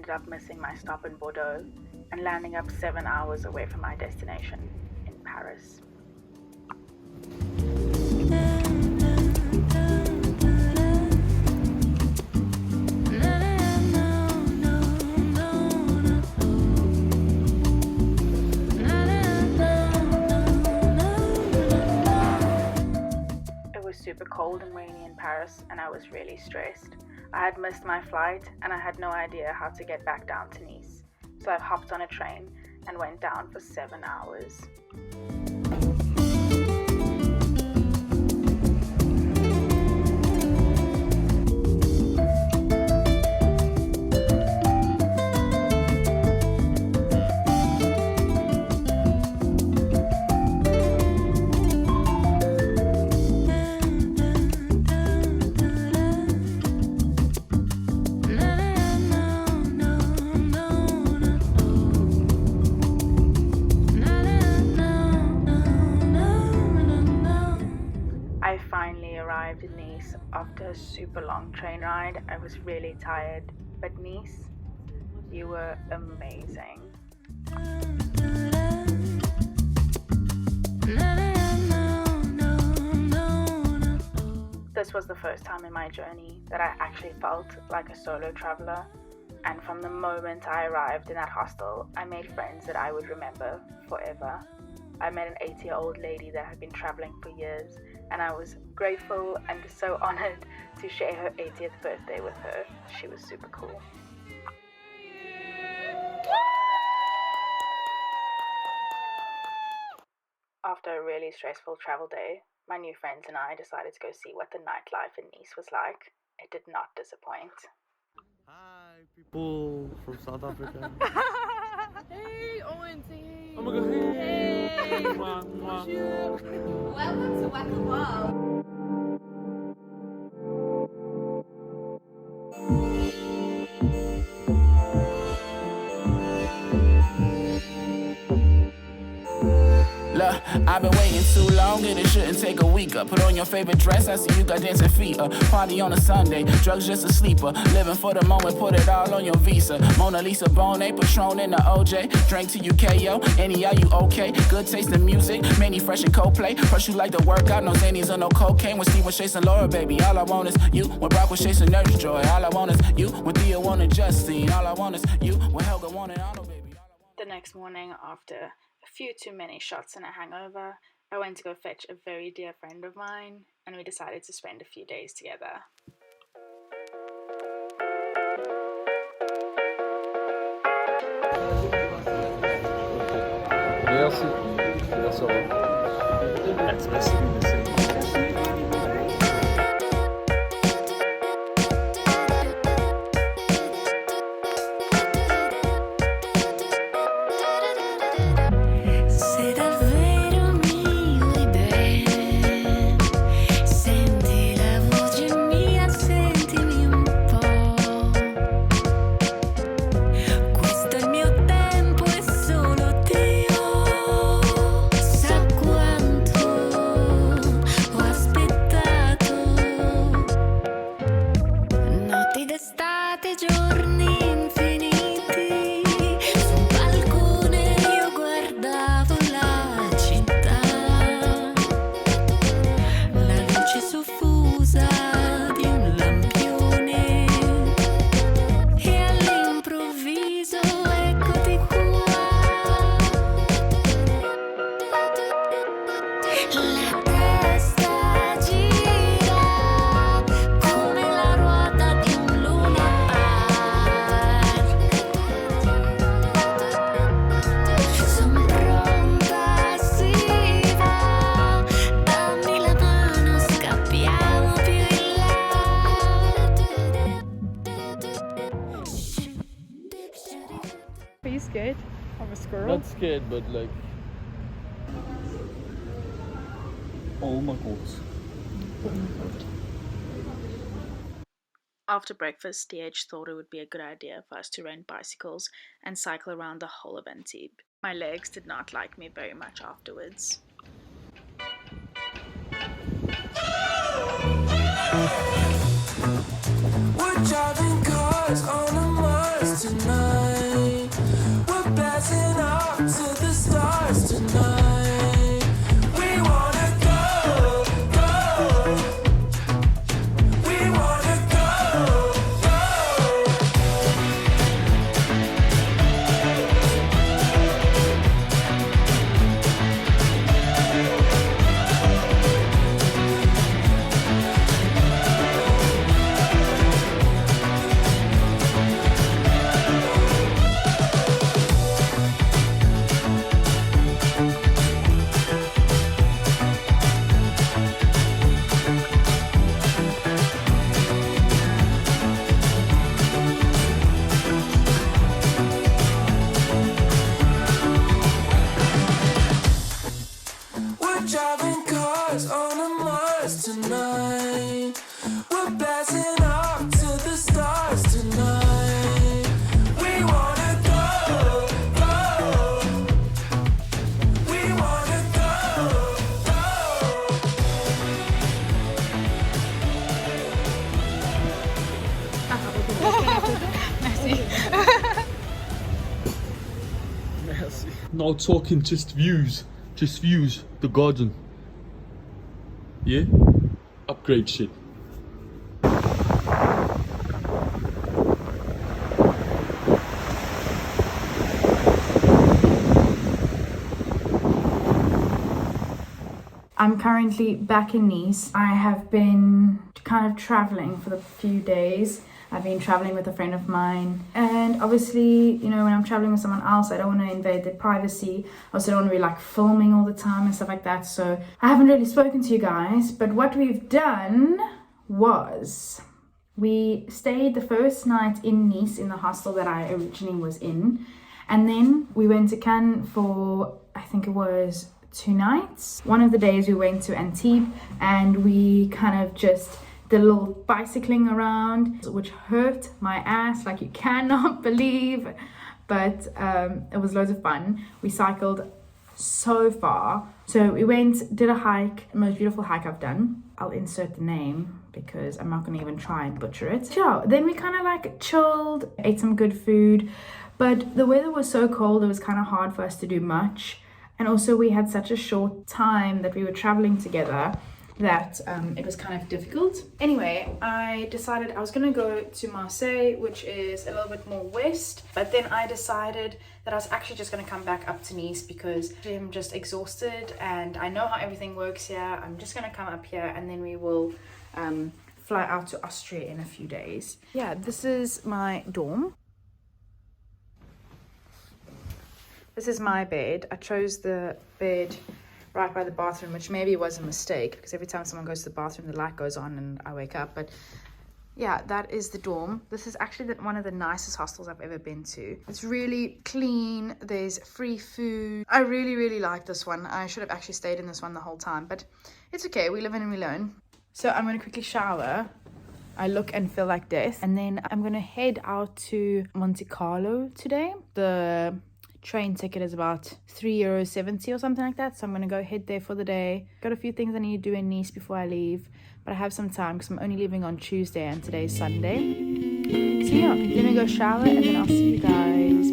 ended up missing my stop in Bordeaux and landing up 7 hours away from my destination in Paris. It was super cold and rainy in Paris, and I was really stressed. I had missed my flight and I had no idea how to get back down to Nice, so I hopped on a train and went down for 7 hours. I finally arrived in Nice after a super long train ride. I was really tired, but Nice, you were amazing. This was the first time in my journey that I actually felt like a solo traveler, and from the moment I arrived in that hostel, I made friends that I would remember forever. I met an 80-year-old lady that had been traveling for years, and I was grateful and so honored to share her 80th birthday with her. She was super cool. After a really stressful travel day, my new friends and I decided to go see what the nightlife in Nice was like. It did not disappoint. Hi, people from South Africa. Hey, Owen, say hey. Oh my god, hey! Hey. Mwah, mwah. Welcome to Waka Wow. Look, I've been waiting too long and it shouldn't take a week. Put on your favorite dress, I see you got dancing feet. Party on a Sunday, drugs just a sleeper. Living for the moment, put it all on your visa. Mona Lisa, Bonet, Patron in the OJ. Drink till you KO, any are you okay? Good taste in music, many fresh and Coldplay. First you like to work out, no Xannies or no cocaine. When Steve was chasing Laura, baby, all I want is you. When Brock was chasing Nurse Joy, all I want is you. When Thea wanted Justine, all I want is you. When Helga wanted Arnold, baby. The next morning, after a few too many shots and a hangover, I went to go fetch a very dear friend of mine, and we decided to spend a few days together. Merci. Merci. Merci. Se davvero mi vuoi bene, senti la voce mia, sentimi un po'. Questo è il mio tempo e solo Dio sa quanto ho aspettato. Notti d'estate, giorni infiniti, su un balcone io guardavo la città, la luce soffusa di un lampione, e all'improvviso eccoti qua. La testa gira come la ruota di un Luna Park. Son pronta, sì, va, dammi la mano, scappiamo più in là. Are you scared of a squirrel? Not scared, but like. Oh my god. After breakfast, DH thought it would be a good idea for us to rent bicycles and cycle around the whole of Antibes. My legs did not like me very much afterwards. We're driving cars on a Mars tonight. driving cars on a Mars tonight. We're blasting off to the stars tonight. We wanna go, go. We wanna go, go. Merci. Now talking just views. Just views. The garden. Yeah? Upgrade shit. I'm currently back in Nice. I have been kind of traveling for the few days. I've been traveling with a friend of mine, and obviously, you know, when I'm traveling with someone else, I don't want to invade their privacy. I also don't want to be like filming all the time and stuff like that. So I haven't really spoken to you guys, but what we've done was we stayed the first night in Nice in the hostel that I originally was in, and then we went to Cannes for, I think it was 2 nights. One of the days we went to Antibes and we kind of just did a little bicycling around, which hurt my ass like you cannot believe, but it was loads of fun. We cycled so far. So we went, did a hike, the most beautiful hike I've done. I'll insert the name because I'm not gonna even try and butcher it. Yeah, then we kind of like chilled, ate some good food, but the weather was so cold it was kind of hard for us to do much. And also we had such a short time that we were traveling together that it was kind of difficult. Anyway, I decided I was gonna go to Marseille, which is a little bit more west, but then I decided that I was actually just gonna come back up to Nice because I'm just exhausted and I know how everything works here. I'm just gonna come up here and then we will fly out to Austria in a few days. Yeah, this is my dorm. This is my bed. I chose the bed right by the bathroom, which maybe was a mistake because every time someone goes to the bathroom, the light goes on and I wake up. But yeah, that is the dorm. This is actually one of the nicest hostels I've ever been to. It's really clean. There's free food. I really, really like this one. I should have actually stayed in this one the whole time, but it's okay. We live in and we learn. So I'm going to quickly shower. I look and feel like death. And then I'm going to head out to Monte Carlo today. The train ticket is about €3.70 or something like that, so I'm gonna go head there for the day. Got a few things I need to do in Nice before I leave, but I have some time because I'm only leaving on Tuesday and today's Sunday. So yeah, let me go shower and then I'll see you guys.